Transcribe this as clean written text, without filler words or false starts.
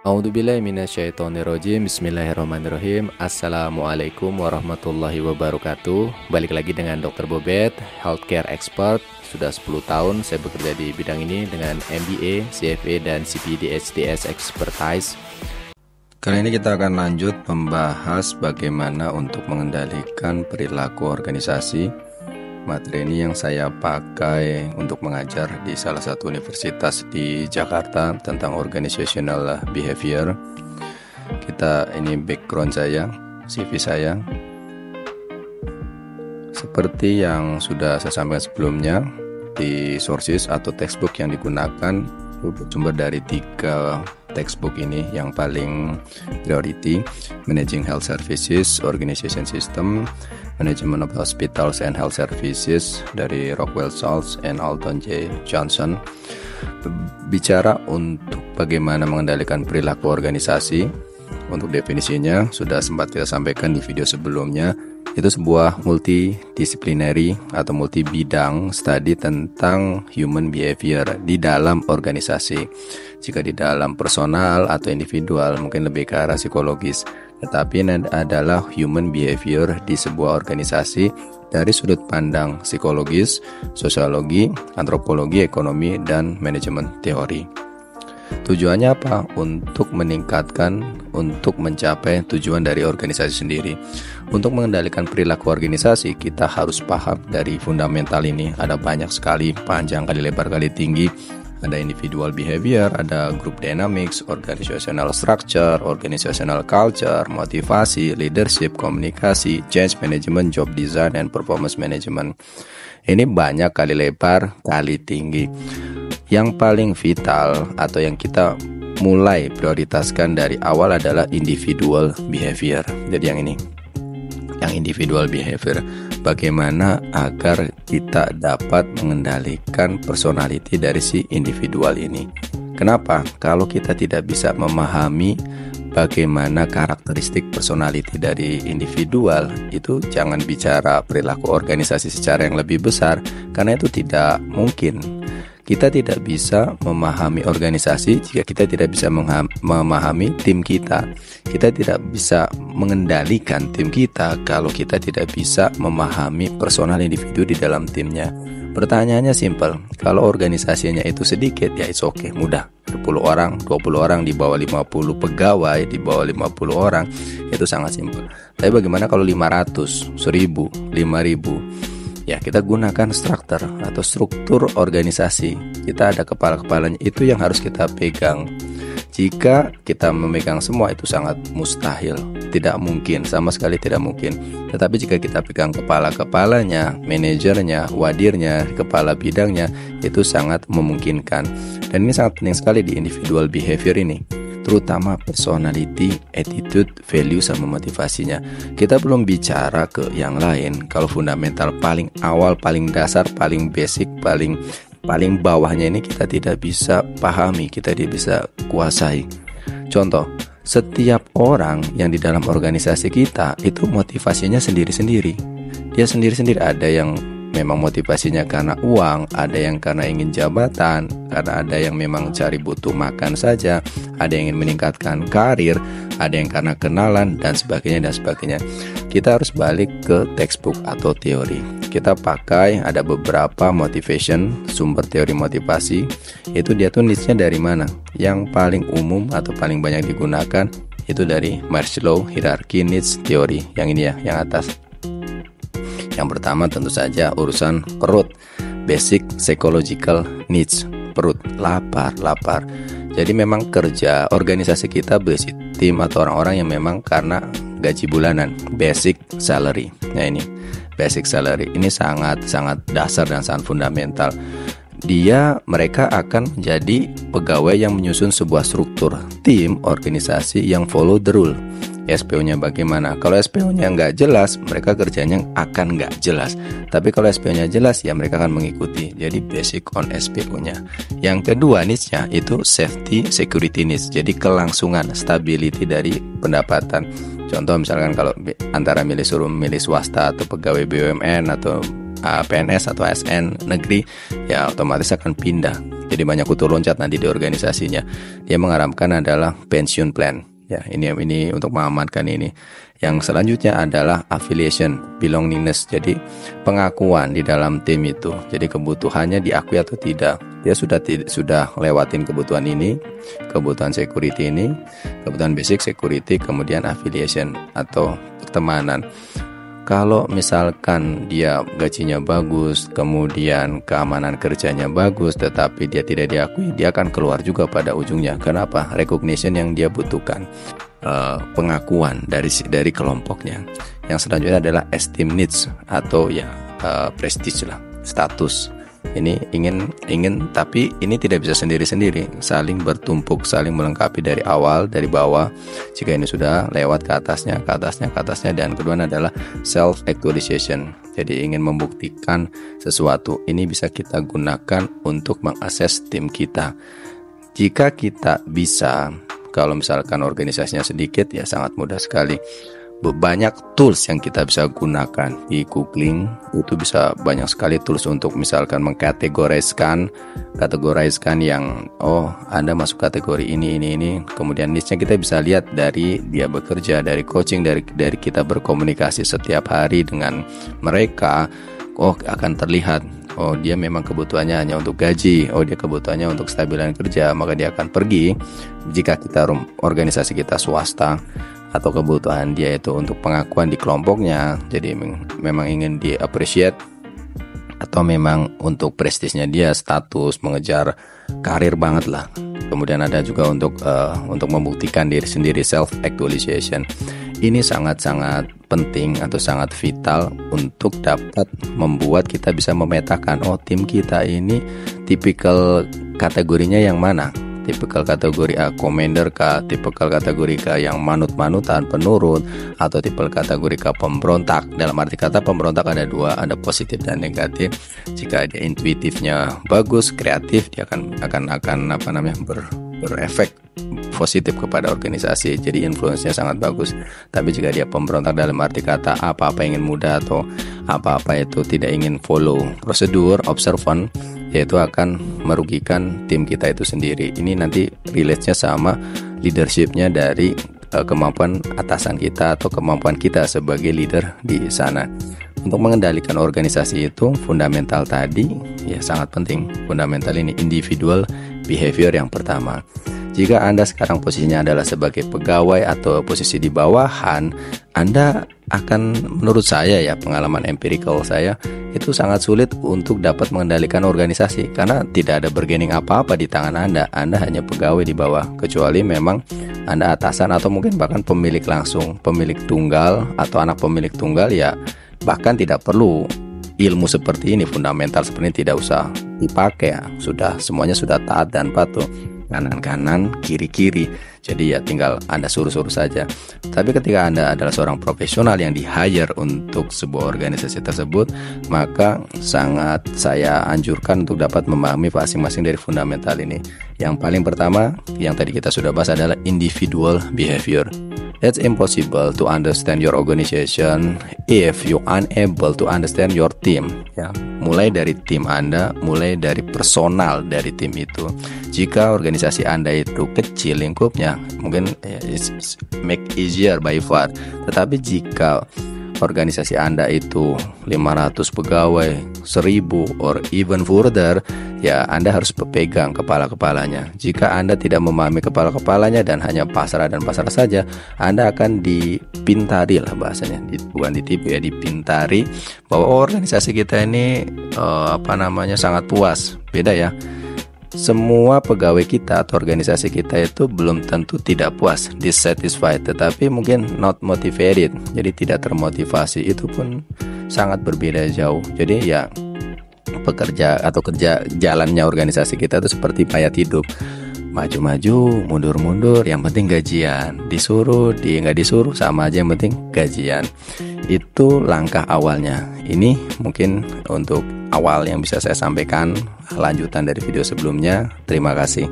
A'udzubillahi minasyaitonirrajim. Bismillahirrahmanirrahim. Assalamualaikum warahmatullahi wabarakatuh. Balik lagi dengan Dr. Bobet, healthcare expert. Sudah 10 tahun saya bekerja di bidang ini dengan MBA, CFA, dan CPD HTS Expertise. Kali ini kita akan lanjut membahas bagaimana untuk mengendalikan perilaku organisasi. Materi ini yang saya pakai untuk mengajar di salah satu universitas di Jakarta tentang organizational behavior. Ini background saya, CV saya. Seperti yang sudah saya sampaikan sebelumnya, di sources atau textbook yang digunakan bersumber dari 3 textbook ini yang paling priority: Managing Health Services, Organization System, Management of Hospitals and Health Services dari Rockwell Schultz and Alton J. Johnson. Bicara untuk bagaimana mengendalikan perilaku organisasi, untuk definisinya sudah sempat kita sampaikan di video sebelumnya. Itu sebuah multidisciplinary atau multi bidang study tentang human behavior di dalam organisasi. Jika di dalam personal atau individual mungkin lebih ke arah psikologis, tetapi ini adalah human behavior di sebuah organisasi dari sudut pandang psikologis, sosiologi, antropologi, ekonomi, dan manajemen teori. Tujuannya apa? Untuk mencapai tujuan dari organisasi sendiri. Untuk mengendalikan perilaku organisasi, kita harus paham dari fundamental ini. Ada banyak sekali, panjang kali lebar kali tinggi. Ada individual behavior, ada group dynamics, organizational structure, organizational culture, motivasi, leadership, komunikasi, change management, job design, and performance management. Ini banyak kali lebar kali tinggi. Yang paling vital atau yang kita mulai prioritaskan dari awal adalah individual behavior. Jadi yang individual behavior, bagaimana agar kita dapat mengendalikan personality dari si individual ini. Kenapa? Kalau kita tidak bisa memahami bagaimana karakteristik personality dari individual, itu jangan bicara perilaku organisasi secara yang lebih besar, karena itu tidak mungkin. Kita tidak bisa memahami organisasi jika kita tidak bisa memahami tim kita. Kita tidak bisa mengendalikan tim kita kalau kita tidak bisa memahami personal individu di dalam timnya. Pertanyaannya simple, kalau organisasinya itu sedikit, ya it's okay, mudah. 10 orang, 20 orang, di bawah 50 pegawai, di bawah 50 orang, itu sangat simple. Tapi bagaimana kalau 500, 1000, 5000? Ya, kita gunakan struktur organisasi. Kita ada kepala-kepalanya, itu yang harus kita pegang. Jika kita memegang semua, itu sangat mustahil, tidak mungkin, sama sekali tidak mungkin. Tetapi jika kita pegang kepala-kepalanya, manajernya, wadirnya, kepala bidangnya, itu sangat memungkinkan. Dan ini sangat penting sekali di individual behavior ini, terutama personality, attitude, value, sama motivasinya. Kita belum bicara ke yang lain. Kalau fundamental paling awal, paling dasar, paling basic, paling bawahnya ini kita tidak bisa pahami, kita tidak bisa kuasai. Contoh, setiap orang yang di dalam organisasi kita itu motivasinya sendiri-sendiri. Dia sendiri-sendiri, ada yang memang motivasinya karena uang, ada yang karena ingin jabatan, karena ada yang memang cari butuh makan saja, ada yang ingin meningkatkan karir, ada yang karena kenalan, dan sebagainya. Kita harus balik ke textbook atau teori. Kita pakai ada beberapa motivation, sumber teori motivasi. Itu dia tuh niche-nya dari mana? Yang paling umum atau paling banyak digunakan itu dari Maslow Hierarchy Needs Theory. Yang ini ya, yang atas. Yang pertama tentu saja urusan perut, basic psychological needs, perut, lapar. Jadi memang kerja organisasi kita berisi tim atau orang-orang yang memang karena gaji bulanan, basic salary. Nah ini basic salary ini sangat dasar dan sangat fundamental. Mereka akan menjadi pegawai yang menyusun sebuah struktur tim organisasi yang follow the rule. SPO-nya bagaimana? Kalau SPO-nya nggak jelas, mereka kerjanya akan nggak jelas. Tapi kalau SPO-nya jelas, ya mereka akan mengikuti. Jadi basic on SPO-nya. Yang kedua niche-nya itu safety security needs. Jadi kelangsungan, stability dari pendapatan. Contoh misalkan kalau antara suruh milih swasta atau pegawai BUMN atau PNS atau ASN negeri, ya otomatis akan pindah. jadi banyak kutu loncat nanti di organisasinya. Dia mengharapkan adalah pensiun plan. Ya, ini untuk mengamankan ini. Yang selanjutnya adalah affiliation, belongingness. Jadi pengakuan di dalam tim itu. Jadi kebutuhannya diakui atau tidak. Dia sudah lewatin kebutuhan ini, kebutuhan security ini, kebutuhan basic security, kemudian affiliation atau pertemanan. Kalau misalkan dia gajinya bagus, kemudian keamanan kerjanya bagus, tetapi dia tidak diakui, dia akan keluar juga pada ujungnya. Kenapa? Recognition yang dia butuhkan, pengakuan dari kelompoknya. Yang selanjutnya adalah esteem needs atau prestige lah, status. Ini ingin tapi ini tidak bisa sendiri-sendiri, saling bertumpuk, saling melengkapi dari awal, dari bawah. Jika ini sudah lewat ke atasnya, dan kedua adalah self actualization. Jadi ingin membuktikan sesuatu. Ini bisa kita gunakan untuk mengakses tim kita. Jika kita bisa, kalau misalkan organisasinya sedikit, ya sangat mudah sekali. Banyak tools yang kita bisa gunakan di googling, itu bisa banyak sekali tools untuk misalkan mengkategoriskan yang Anda masuk kategori ini, kemudian niche-nya kita bisa lihat dari dia bekerja, dari coaching, dari kita berkomunikasi setiap hari dengan mereka. Akan terlihat dia memang kebutuhannya hanya untuk gaji, dia kebutuhannya untuk stabilan kerja, maka dia akan pergi. Jika kita organisasi kita swasta, atau kebutuhan dia itu untuk pengakuan di kelompoknya, jadi memang ingin di appreciate, atau memang untuk prestisnya dia, status, mengejar karir banget lah. Kemudian ada juga untuk membuktikan diri sendiri, self actualization. Ini sangat-sangat penting atau sangat vital untuk dapat membuat kita bisa memetakan tim kita ini tipikal kategorinya yang mana. Tipikal kategori A, commander K, tipikal kategori K yang manut-manutan, penurut, atau tipikal kategori K, pemberontak. Dalam arti kata pemberontak ada dua, ada positif dan negatif. Jika dia intuitifnya bagus, kreatif, dia akan berefek positif kepada organisasi. Jadi influence-nya sangat bagus. Tapi jika dia pemberontak dalam arti kata apa-apa ingin mudah atau apa-apa itu tidak ingin follow prosedur, observant, yaitu akan merugikan tim kita itu sendiri. Ini nanti relate-nya sama leadership-nya dari kemampuan atasan kita atau kemampuan kita sebagai leader di sana. Untuk mengendalikan organisasi itu, fundamental tadi ya sangat penting. Fundamental ini individual behavior yang pertama. Jika Anda sekarang posisinya adalah sebagai pegawai atau posisi di bawahan, Anda akan, menurut saya ya, pengalaman empirical saya, itu sangat sulit untuk dapat mengendalikan organisasi karena tidak ada bargaining apa-apa di tangan Anda. Anda hanya pegawai di bawah, kecuali memang Anda atasan atau mungkin bahkan pemilik langsung, pemilik tunggal atau anak pemilik tunggal, ya bahkan tidak perlu ilmu seperti ini, fundamental seperti ini tidak usah dipakai ya. Semuanya sudah taat dan patuh, kanan-kanan, kiri-kiri. Jadi ya tinggal Anda suruh-suruh saja. Tapi ketika Anda adalah seorang profesional yang di-hire untuk sebuah organisasi tersebut, maka sangat saya anjurkan untuk dapat memahami masing-masing dari fundamental ini. Yang paling pertama, yang tadi kita sudah bahas adalah individual behavior. It's impossible to understand your organization if you unable to understand your team. Ya, mulai dari tim Anda, mulai dari personal dari tim itu. Jika organisasi Anda itu kecil lingkupnya, mungkin it's make easier by far. Tetapi jika organisasi Anda itu 500 pegawai, 1000 or even further, ya Anda harus berpegang kepala-kepalanya. Jika Anda tidak memahami kepala-kepalanya dan hanya pasrah dan pasrah saja, Anda akan dipintari lah bahasanya, bukan ditipu ya, dipintari bahwa organisasi kita ini sangat puas. Beda ya. Semua pegawai kita atau organisasi kita itu belum tentu tidak puas, dissatisfied, tetapi mungkin not motivated, jadi tidak termotivasi. Itu pun sangat berbeda jauh. Jadi ya kerja jalannya organisasi kita itu seperti payat hidup, maju-maju, mundur-mundur, yang penting gajian, nggak disuruh sama aja, yang penting gajian. Itu langkah awalnya. Ini mungkin untuk awal yang bisa saya sampaikan, lanjutan dari video sebelumnya. Terima kasih.